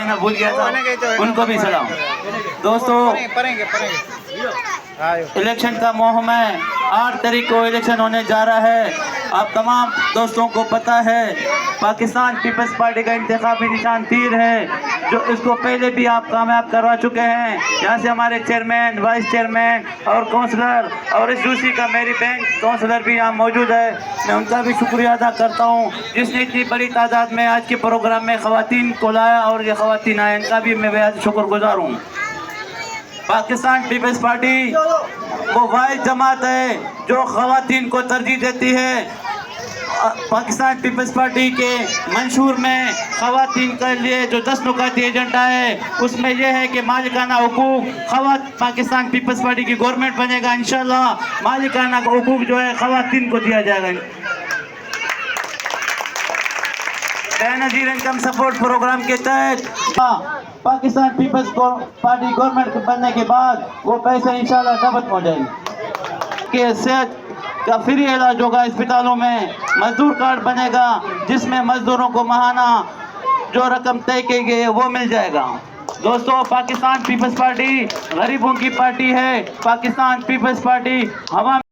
دینا بھول گیا تھا، ان کو بھی سلام۔ دوستو الیکشن کا موہم ہے، 8 تاریخ کو الیکشن ہونے جا رہا ہے۔ آپ تمام دوستوں کو پتہ ہے پاکستان پیپلز پارٹی کا انتخابی نشان تیر ہے، جو اس کو پہلے بھی آپ کامیاب کروا چکے ہیں۔ یہاں سے ہمارے چیئرمین، وائس چیئرمین اور کونسلر اور اس دوسری کا میری بینک کونسلر بھی یہاں موجود ہے، میں ان کا بھی شکریہ ادا کرتا ہوں جس نے اتنی بڑی تعداد میں آج کے پروگرام میں خواتین کو لایا، اور یہ خواتین آئے ان کا بھی میں بہت شکر گزار ہوں۔ پاکستان پیپلز پارٹی وہ واحد جماعت ہے جو خواتین کو ترجیح دیتی ہے۔ پاکستان پیپلز پارٹی کے منشور میں خواتین کے لیے جو 10 نکاتی ایجنڈا ہے، اس میں یہ ہے کہ مالکانہ حقوق پاکستان پیپلز پارٹی کی گورنمنٹ بنے گا انشاءاللہ، مالکانہ حقوق جو ہے خواتین کو دیا جائے گا۔ بے نظیر انکم سپورٹ پروگرام کے تحت پاکستان پیپلز پارٹی گورنمنٹ بننے کے بعد وہ پیسے انشاءاللہ ڈبل ہو جائیں گے کہ صحت کا فری علاج ہوگا اسپتالوں میں، مزدور کارڈ بنے گا جس میں مزدوروں کو ماہانہ جو رقم طے کی گئی ہے وہ مل جائے گا۔ دوستو پاکستان پیپلز پارٹی غریبوں کی پارٹی ہے، پاکستان پیپلز پارٹی ہوا